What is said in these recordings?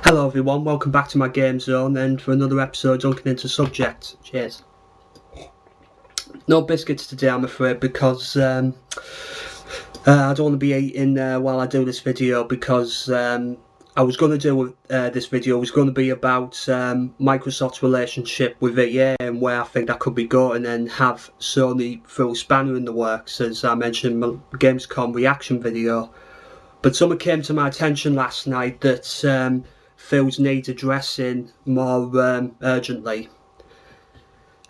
Hello everyone, welcome back to my game zone and for another episode dunking into subject. Cheers. No biscuits today, I'm afraid, because I don't want to be eating while I do this video, because I was going to do this video was going to be about Microsoft's relationship with EA and where I think that could be going, and have Sony throw a spanner in the works, as I mentioned in my Gamescom reaction video. But something came to my attention last night that feels needs addressing more urgently.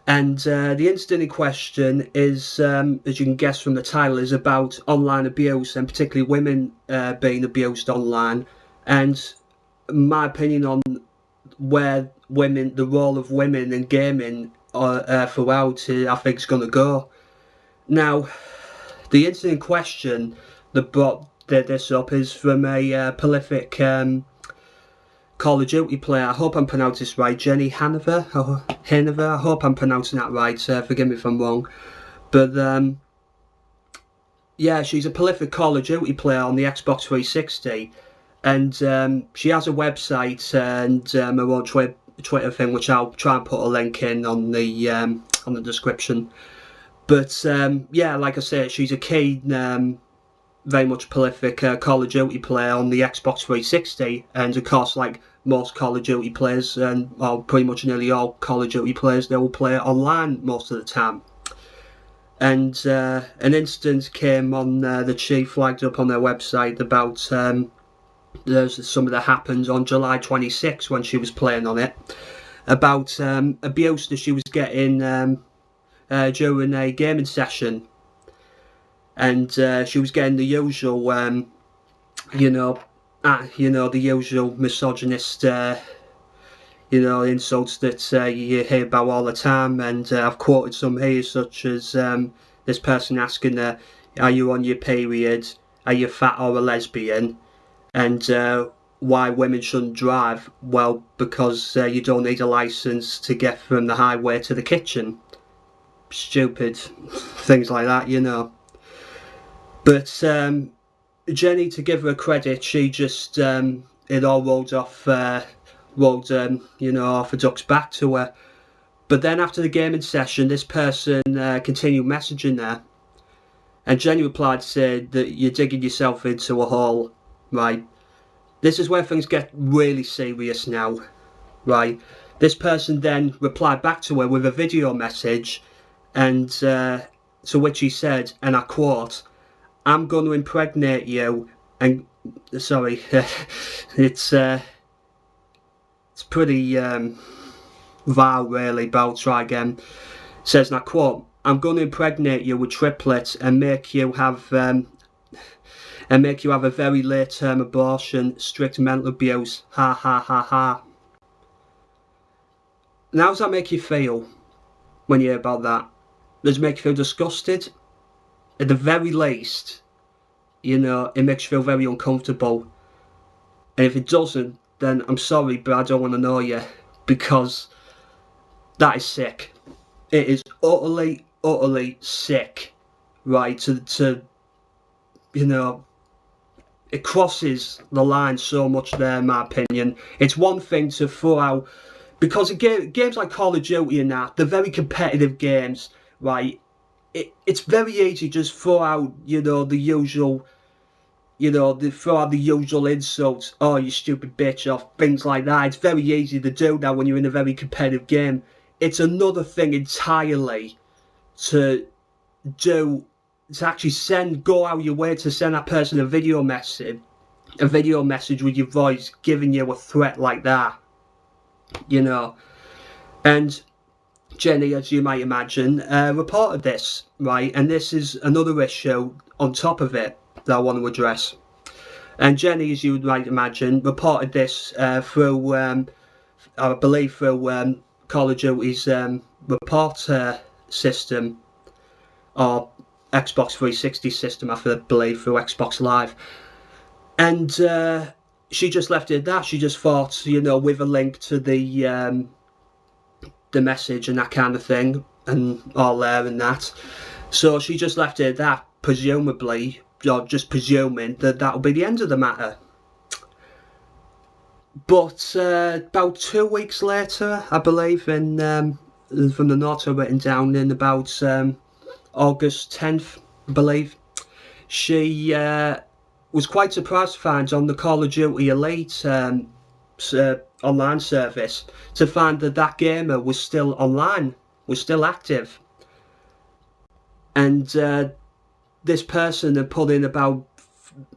And the incident in question is, as you can guess from the title, is about online abuse, and particularly women being abused online, and my opinion on where the role of women in gaming throughout, I think is going to go. Now, the incident in question that brought this up is from a prolific Call of Duty player. I hope I'm pronouncing this right. Jenny Hanover. I hope I'm pronouncing that right. Forgive me if I'm wrong. But yeah, she's a prolific Call of Duty player on the Xbox 360, and she has a website and her own Twitter thing, which I'll try and put a link in on the description. But yeah, like I said, she's a keen, very much prolific Call of Duty player on the Xbox 360, and of course, like most Call of Duty players, and well, pretty much nearly all Call of Duty players, they will play online most of the time. And an instance came on that she flagged up on their website about there's something that happened on July 26 when she was playing on it, about abuse that she was getting during a gaming session. And she was getting the usual, the usual misogynist, insults that you hear about all the time. And I've quoted some here, such as this person asking her, "Are you on your period? Are you fat or a lesbian?" And why women shouldn't drive? Well, because you don't need a license to get from the highway to the kitchen. Stupid things like that, you know. But Jenny, to give her credit, she just it all rolled off, off a duck's back to her. But then after the gaming session, this person continued messaging her, and Jenny replied, said that you're digging yourself into a hole, right? This is where things get really serious now, right? This person then replied back to her with a video message, and to which he said, and I quote, "I'm going to impregnate you," and sorry, it's pretty vile really, but I'll try again. It says, and I quote, "I'm going to impregnate you with triplets and make you have a very late-term abortion, strict mental abuse, ha ha ha ha." And how does that make you feel when you hear about that? Does it make you feel disgusted? At the very least, it makes you feel very uncomfortable. And if it doesn't, then I'm sorry, but I don't want to know you, because that is sick. It is utterly, utterly sick, right? It crosses the line so much there, in my opinion. It's one thing to throw out, because games like Call of Duty and that, they're very competitive games, right? It's very easy to just throw out, the usual, throw out the usual insults, "Oh, you stupid bitch," or things like that. It's very easy to do that when you're in a very competitive game. It's another thing entirely to actually go out your way to send that person a video message with your voice, giving you a threat like that, And Jenny, as you might imagine, reported this, right? And this is another issue on top of it that I want to address. And Jenny, as you might imagine, reported this through, I believe, through Call of Duty's report system, or Xbox 360 system, I believe, through Xbox Live. And she just left it at that. She just thought, with a link to the message and that kind of thing, and all there and that. So she just left it at that, presumably, or just presuming that that'll be the end of the matter. But about 2 weeks later, I believe, in from the notes I've written down, in about August 10th, I believe, she was quite surprised to find on the Call of Duty Elite online service, to find that that gamer was still online, was still active. And this person had put in about,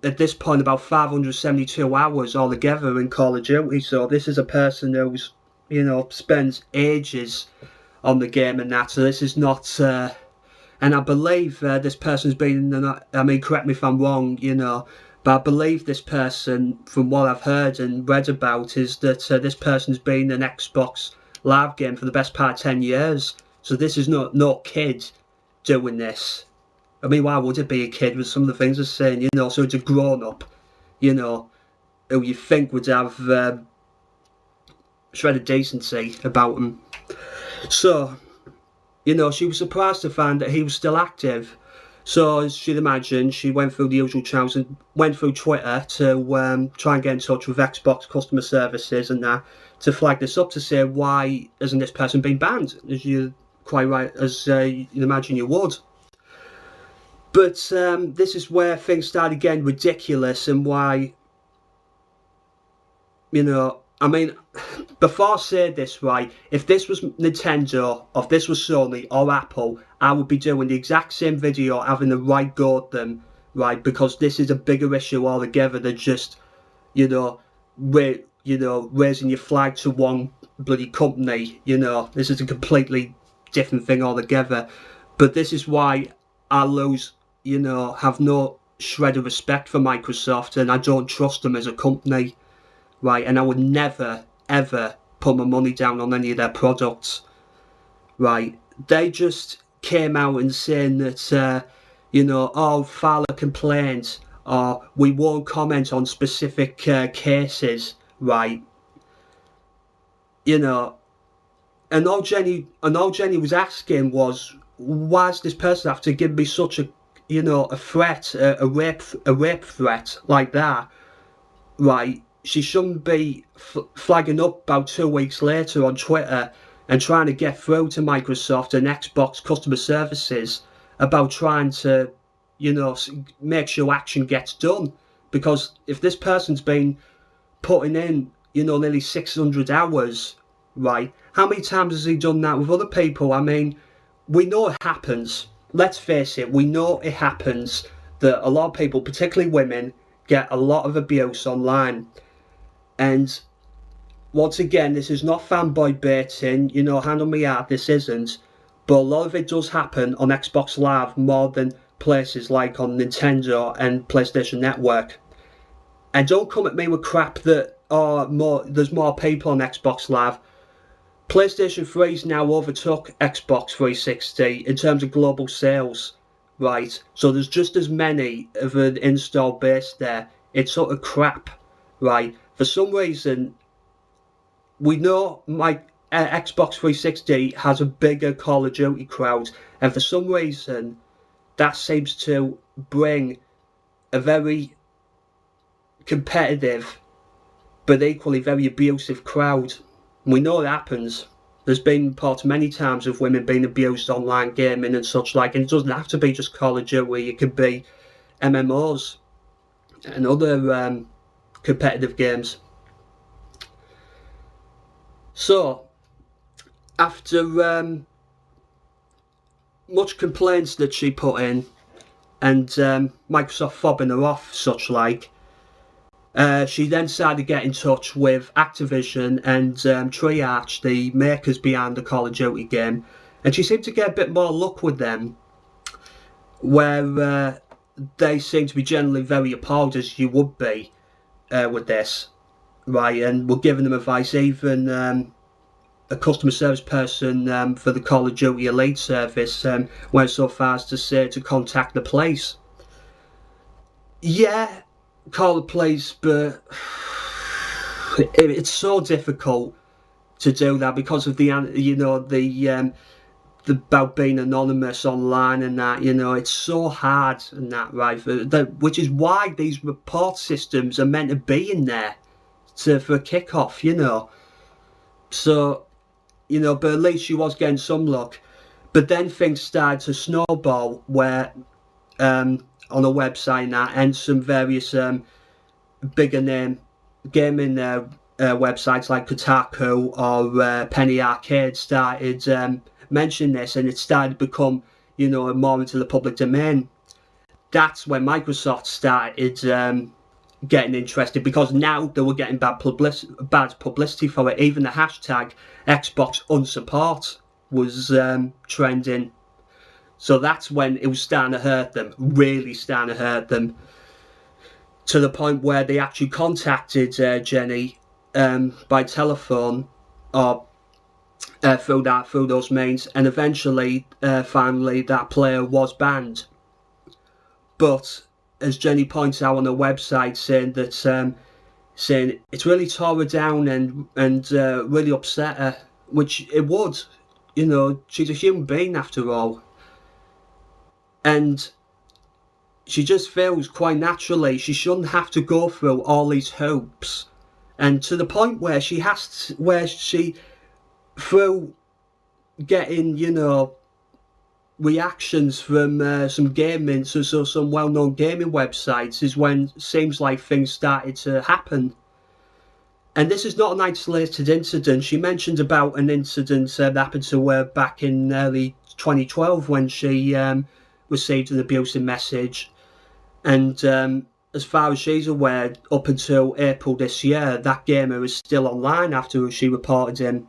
at this point, about 572 hours altogether in Call of Duty. So this is a person who's, spends ages on the game and that. So this is not, and I believe this person's been, I mean, correct me if I'm wrong, but I believe this person, from what I've heard and read about, is that this person's been an Xbox Live game for the best part of 10 years. So this is no kid doing this. I mean, why would it be a kid with some of the things they're saying, so it's a grown-up, who you think would have shred of decency about him. So, she was surprised to find that he was still active. So, as you'd imagine, she went through the usual channels and went through Twitter to try and get in touch with Xbox customer services and that, to flag this up, to say, why hasn't this person been banned? As you quite right, as you'd imagine you would. But this is where things started getting ridiculous, and why, I mean, before I say this, right, if this was Nintendo, or if this was Sony or Apple, I would be doing the exact same video, having a right go at them, right, because this is a bigger issue altogether than just, raising your flag to one bloody company. This is a completely different thing altogether. But this is why I lose, have no shred of respect for Microsoft, and I don't trust them as a company, right, and I would never, ever put my money down on any of their products, right. They just came out and saying that, oh, file a complaint, or we won't comment on specific cases, right, and all Jenny was asking was, why does this person have to give me such a, a threat, a rape threat like that, right? She shouldn't be flagging up about 2 weeks later on Twitter and trying to get through to Microsoft and Xbox customer services about trying to, make sure action gets done. Because if this person's been putting in, nearly 600 hours, right, how many times has he done that with other people? I mean, we know it happens. Let's face it, we know it happens that a lot of people, particularly women, get a lot of abuse online. And once again, this is not fanboy baiting, hand on my heart, this isn't. But a lot of it does happen on Xbox Live more than places like on Nintendo and PlayStation Network. And don't come at me with crap that, there's more people on Xbox Live. PlayStation 3's now overtook Xbox 360 in terms of global sales, right? So there's just as many of an install base there. It's sort of crap, right? For some reason, we know my Xbox 360 has a bigger Call of Duty crowd, and for some reason, that seems to bring a very competitive, but equally very abusive crowd. We know it happens. There's been reports many times of women being abused online gaming and such like, and it doesn't have to be just Call of Duty, it could be MMOs and other competitive games. So, after much complaints that she put in, and Microsoft fobbing her off, such like, she then decided to get in touch with Activision and Treyarch, the makers behind the Call of Duty game, and she seemed to get a bit more luck with them, where they seem to be generally very appalled, as you would be with this, right, and were giving them advice. Even a customer service person for the Call of Duty Elite service went so far as to say to contact the police. Yeah, call the police, but it's so difficult to do that because of the about being anonymous online and that, it's so hard and that, right? Which is why these report systems are meant to be in there, for a kick-off, you know. So, you know, but at least she was getting some luck. But then things started to snowball where on a website now, and some various bigger name gaming websites like Kotaku or Penny Arcade started mentioning this, and it started to become, you know, more into the public domain. That's when Microsoft started getting interested, because now they were getting bad publicity for it. Even the hashtag Xbox Unsupport was trending. So that's when it was starting to hurt them, really starting to hurt them, to the point where they actually contacted Jenny by telephone or through those means, and eventually, finally, that player was banned. But as Jenny points out on her website, saying it's really tore her down and really upset her, which it would. You know, she's a human being after all. And she just feels quite naturally she shouldn't have to go through all these hoops, and to the point where she through getting, you know, reactions from some well-known gaming websites, is when it seems like things started to happen. And this is not an isolated incident. She mentioned about an incident that happened to her back in early 2012 when she received an abusive message. And as far as she's aware, up until April this year, that gamer is still online after she reported him.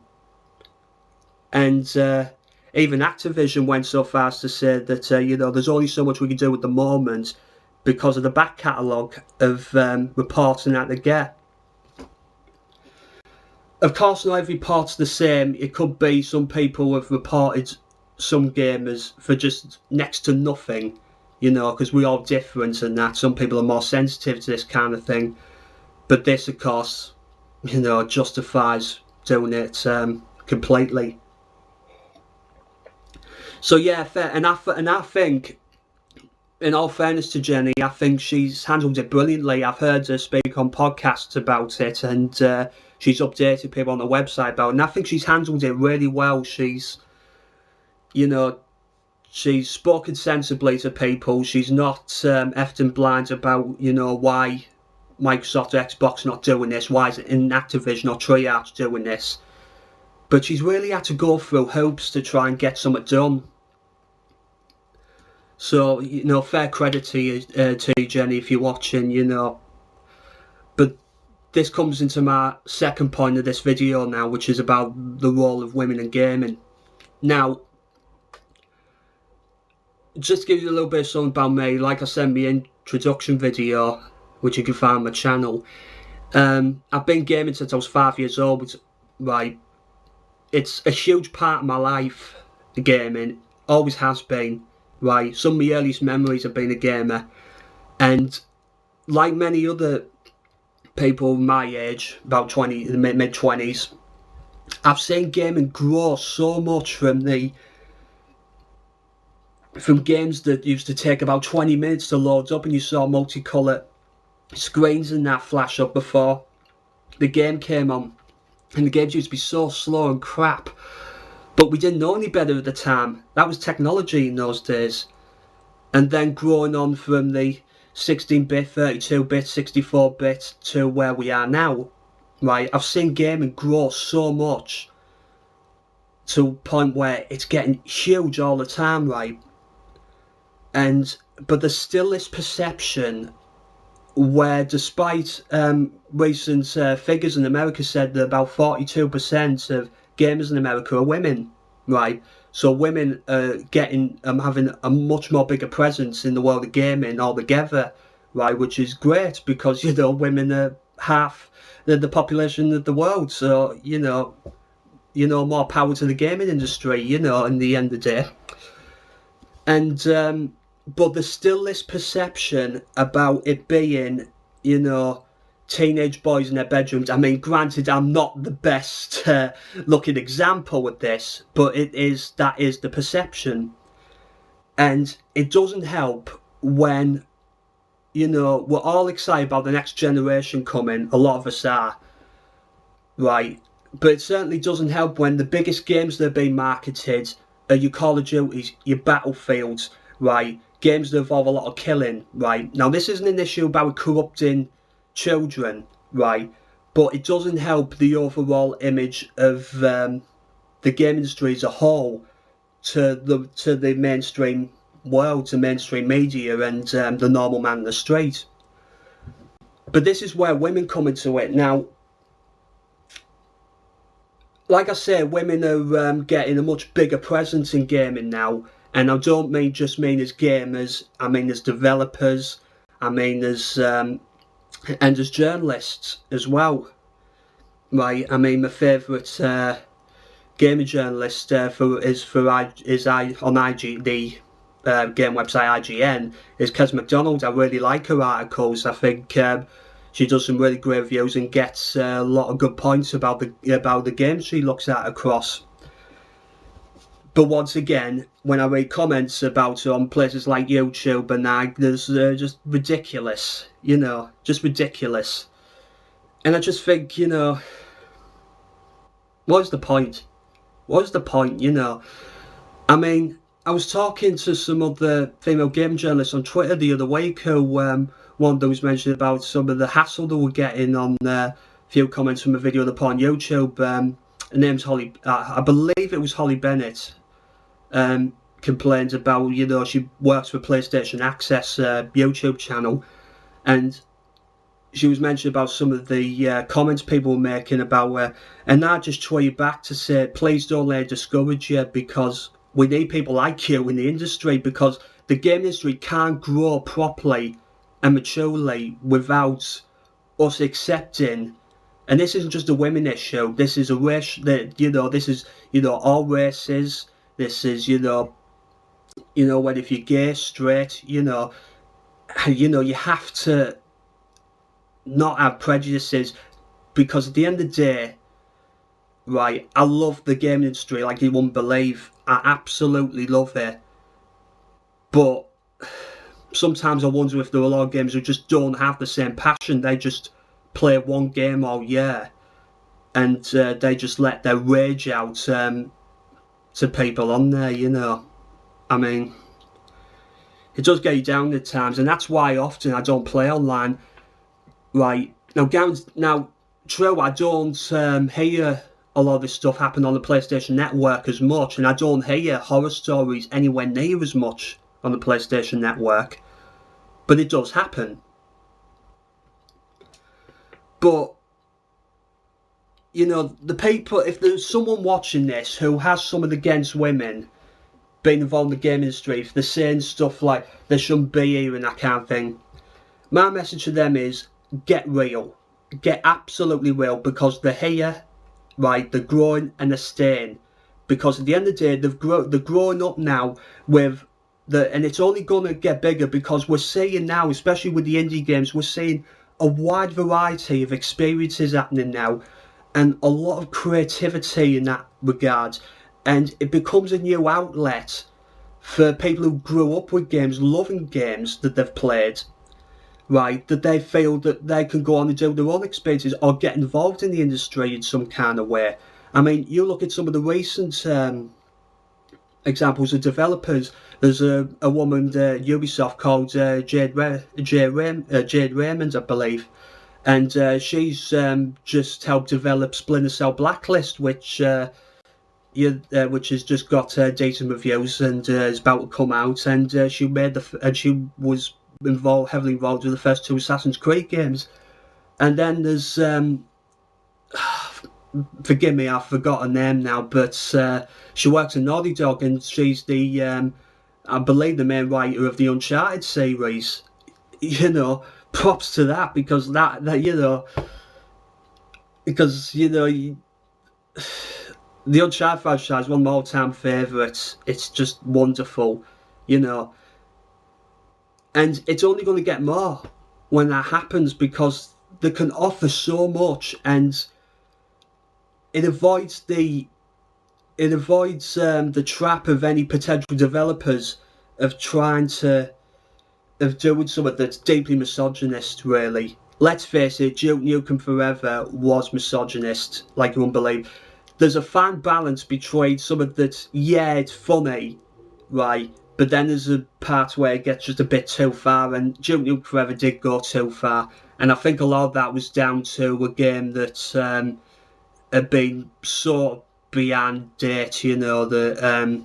And even Activision went so far as to say that, you know, there's only so much we can do at the moment because of the back catalogue of reporting that they get. Of course, not every report's the same. It could be some people have reported some gamers for just next to nothing, you know, because we're all different and that. Some people are more sensitive to this kind of thing. But this, of course, you know, justifies doing it completely. So yeah, fair. And I think, in all fairness to Jenny, I think she's handled it brilliantly. I've heard her speak on podcasts about it, and she's updated people on the website about it. And I think she's handled it really well. She's, you know, she's spoken sensibly to people. She's not effed and blind about, you know, why Microsoft or Xbox not doing this, why is it in Activision or Treyarch doing this. But she's really had to go through hoops to try and get something done. So, you know, fair credit to you, Jenny, if you're watching, you know. But this comes into my second point of this video now, which is about the role of women in gaming. Now, just to give you a little bit of something about me, like I said in my introduction video, which you can find on my channel, I've been gaming since I was 5 years old, right? It's a huge part of my life, the gaming, always has been. Right, some of my earliest memories of being a gamer, and like many other people my age, about 20, in the mid-20s, I've seen gaming grow so much from games that used to take about 20 minutes to load up, and you saw multicolour screens and that flash up before the game came on, and the games used to be so slow and crap. But we didn't know any better at the time. That was technology in those days. And then growing on from the 16-bit, 32-bit, 64-bit to where we are now, right? I've seen gaming grow so much to a point where it's getting huge all the time, right? But there's still this perception where, despite recent figures in America said that about 42% of gamers in America are women, right? So women are having a much more bigger presence in the world of gaming altogether, right? Which is great because, you know, women are half the population of the world. So, you know, more power to the gaming industry, you know, in the end of the day. And but there's still this perception about it being, you know, teenage boys in their bedrooms. I mean, granted, I'm not the best looking example with this, but that is the perception. And it doesn't help when, you know, we're all excited about the next generation coming, a lot of us are, right? But it certainly doesn't help when the biggest games that are being marketed are your Call of Duties, your Battlefields, right? Games that involve a lot of killing, right? Now, this isn't an issue about corrupting children, right? But it doesn't help the overall image of the game industry as a whole to the mainstream world, to mainstream media, and the normal man in the street. But this is where women come into it now. Like I say, women are getting a much bigger presence in gaming now, and I don't mean just mean as gamers. I mean as developers. I mean as and as journalists as well. Right? I mean my favourite gaming journalist on IG the game website IGN is Kes McDonald. I really like her articles. I think she does some really great reviews and gets a lot of good points about the games she looks at across. But once again, when I read comments about her on places like YouTube and there's just ridiculous, just ridiculous. And I just think, what's the point? What's the point, I mean, I was talking to some other female game journalists on Twitter the other week who one that was mentioning about some of the hassle that we're getting on a few comments from a video up on YouTube. Her name's Holly, I believe it was Holly Bennett, complained about, she works for PlayStation Access YouTube channel, and she was mentioning about some of the comments people were making about her, and I just tweeted back to say, please don't let it discourage you, because we need people like you in the industry, because the game industry can't grow properly and maturely without us accepting, and this isn't just a women issue, this is a race, this is, all races, this is, whether if you're gay, straight, you have to not have prejudices, because at the end of the day, right, I love the game industry like you wouldn't believe. I absolutely love it. But sometimes I wonder if there are a lot of gamers who just don't have the same passion. They just play one game all year, and they just let their rage out to people on there, I mean, it does get you down at times, and that's why often I don't play online. Right, now, true, I don't hear a lot of this stuff happen on the PlayStation Network as much, and I don't hear horror stories anywhere near as much on the PlayStation Network, but it does happen. But, the people, if there's someone watching this who has something against women being involved in the game industry, if they're saying stuff like they shouldn't be here and that kind of thing, my message to them is, get real. Get absolutely real, because they're here, right? They're growing and they're staying. Because at the end of the day, they're growing up now with and it's only going to get bigger, because we're seeing now, especially with the indie games, we're seeing a wide variety of experiences happening now, and a lot of creativity in that regard. And it becomes a new outlet for people who grew up with games, loving games that they've played, right, that they feel that they can go on and do their own experiences or get involved in the industry in some kind of way. I mean, you look at some of the recent examples of developers. There's a woman at Ubisoft called Jade Raymond, I believe, and she's just helped develop Splinter Cell Blacklist, which has just got decent reviews and is about to come out. And she was heavily involved with the first two Assassin's Creed games. And then there's forgive me, I've forgot her name now, but she works in Naughty Dog, and she's the I believe the main writer of the Uncharted series. Props to that, because the Uncharted franchise is one of my all-time favourites. It's just wonderful, and it's only going to get more when that happens, because they can offer so much, and it avoids the trap of any potential developers of doing something that's deeply misogynist, really, let's face it, Duke Nukem Forever was misogynist, like you wouldn't believe. There's a fine balance between some of that, yeah, it's funny, right, but then there's a part where it gets just a bit too far, and Duke Nukem Forever did go too far, and I think a lot of that was down to a game that had been so beyond date, you know, that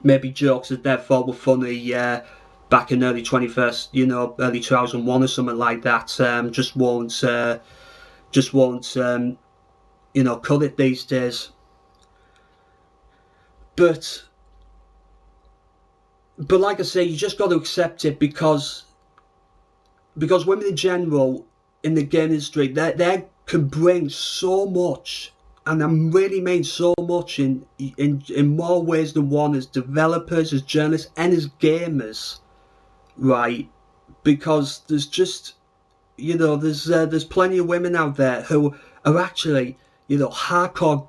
maybe jokes that therefore were funny back in early 21st, you know, early 2001 or something like that, just won't, you know, cut it these days. But like I say, you just got to accept it because women in general in the game industry, they can bring so much, and I really mean so much in more ways than one, as developers, as journalists, and as gamers, right? Because there's just, you know, there's plenty of women out there who are actually, you know, hardcore,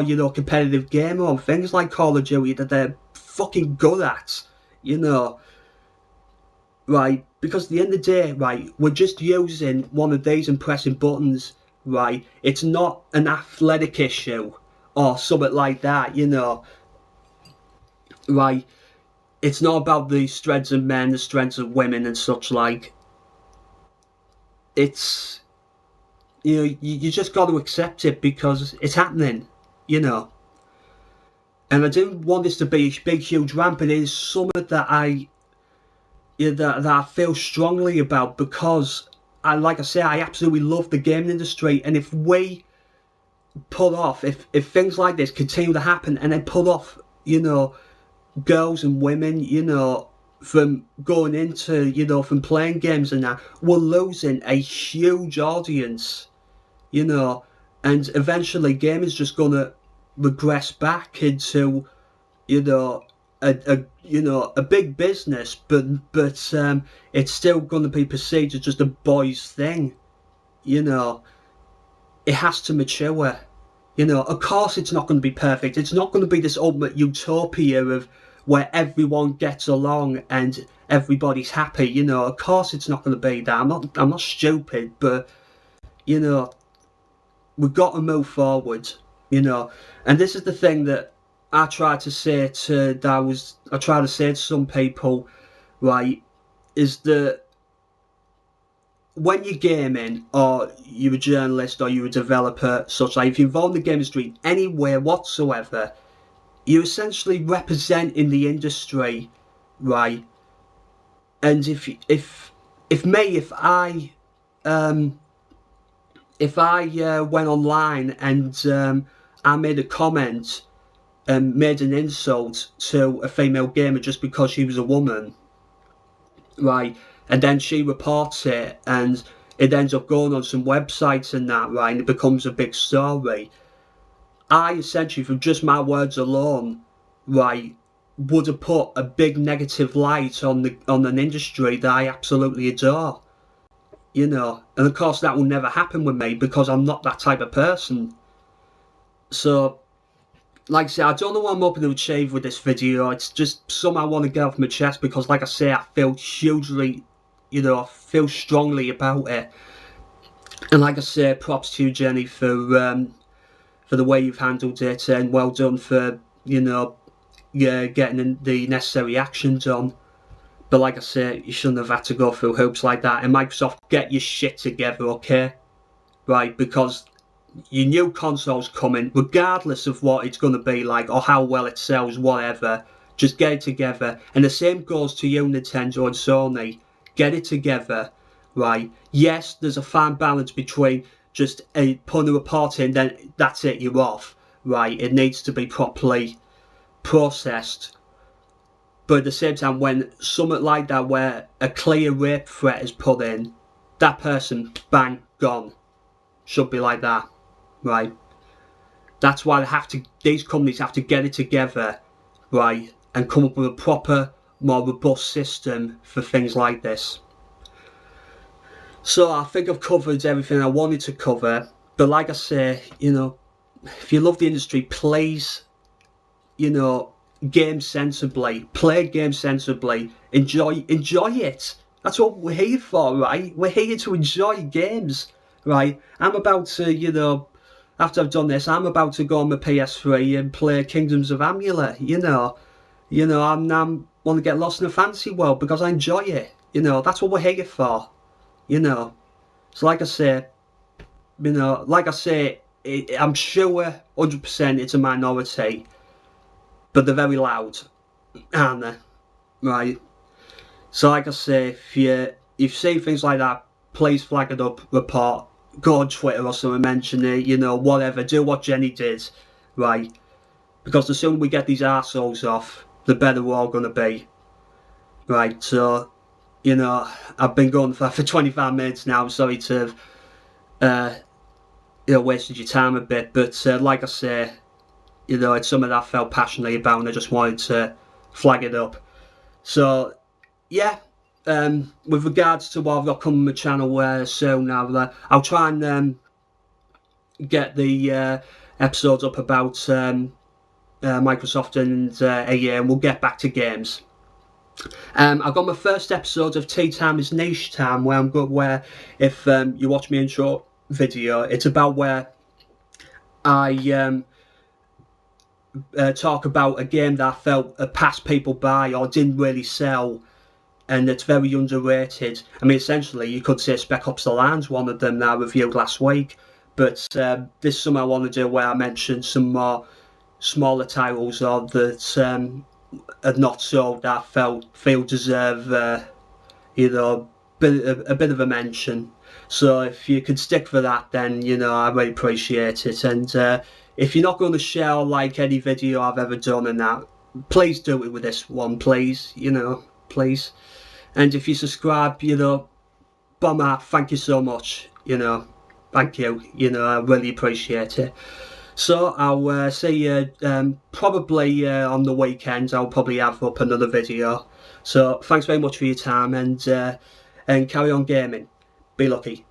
you know, competitive gamer on things like Call of Duty that they're fucking good at, you know, right? Because at the end of the day, right, we're just using one of these and pressing buttons, right? It's not an athletic issue or something like that, you know, right? It's not about the strengths of men, the strengths of women and such like. It's, you know, you just got to accept it because it's happening, you know. And I didn't want this to be a big, huge rant, but it is something that that I feel strongly about because, like I say, I absolutely love the gaming industry. And if we put off, if things like this continue to happen and then put off, you know, girls and women, you know, from going into, you know, from playing games and that, we're losing a huge audience, you know, and eventually gaming's just gonna regress back into, you know, a big business, but it's still going to be perceived as just a boys thing, you know. It has to mature, you know. Of course, it's not going to be perfect. It's not going to be this ultimate utopia of where everyone gets along and everybody's happy, you know. Of course, it's not going to be that. I'm not stupid, but you know, we've got to move forward, you know. And this is the thing that I try to say to some people, right, is that when you're gaming or you're a journalist or you're a developer, such like if you're involved in the game industry anywhere whatsoever, you're essentially representing the industry, right? And if I went online and I made a comment and made an insult to a female gamer just because she was a woman, right, and then she reports it and it ends up going on some websites and that, right, and it becomes a big story, I essentially, from just my words alone, right, would have put a big negative light on an industry that I absolutely adore, you know. And of course that will never happen with me because I'm not that type of person. So, like I say, I don't know what I'm hoping to achieve with this video. It's just something I want to get off my chest because, like I say, I feel hugely, you know, I feel strongly about it. And like I say, props to you, Jenny, for the way you've handled it, and well done for, you know, getting the necessary action done. But like I say, you shouldn't have had to go through hoops like that. And Microsoft, get your shit together, okay? Right, because your new console's coming, regardless of what it's going to be like or how well it sells, whatever. Just get it together. And the same goes to you, Nintendo and Sony. Get it together, right? Yes, there's a fine balance between just putting a report in, then that's it, you're off, right? It needs to be properly processed. But at the same time, when something like that, where a clear rape threat is put in, that person, bang, gone. Should be like that. Right, that's why these companies have to get it together, right, and come up with a proper, more robust system for things like this. So I think I've covered everything I wanted to cover, but like I say, you know, if you love the industry, please, you know, game sensibly, play game sensibly, enjoy it, That's what we're here for, right? We're here to enjoy games, right? I'm about to, you know, after I've done this, I'm about to go on my PS3 and play Kingdoms of Amalur, you know. I'm want to get lost in a fantasy world because I enjoy it. You know, that's what we're here for. You know. So like I say, I'm sure 100% it's a minority, but they're very loud, aren't they? Right. So like I say, if you see things like that, please flag it up, report, go on Twitter or something, mention it, you know, whatever, do what Jenny did, right? Because the sooner we get these arseholes off, the better we're all going to be. Right, so, you know, I've been going for 25 minutes now. I'm sorry to have, wasted your time a bit. But like I say, you know, it's something I felt passionately about and I just wanted to flag it up. So, yeah, with regards to what I've got coming on my channel soon, I'll try and get the episodes up about Microsoft and EA, and we'll get back to games. I've got my first episode of Tea Time is Niche Time, where if you watch my intro video, it's about where I talk about a game that I felt passed people by or didn't really sell, and it's very underrated. I mean, essentially, you could say Spec Ops: The Line's one of them that I reviewed last week, but this summer I want to do where I mention some more smaller titles or that had not sold that I feel deserve a bit of a mention. So if you could stick for that, then you know I really appreciate it. And if you're not going to share or like any video I've ever done and that, please do it with this one, please. You know, please. And if you subscribe, you know, Bomber, thank you so much. You know, thank you. You know, I really appreciate it. So I'll see you probably on the weekend. I'll probably have up another video. So thanks very much for your time, and carry on gaming. Be lucky.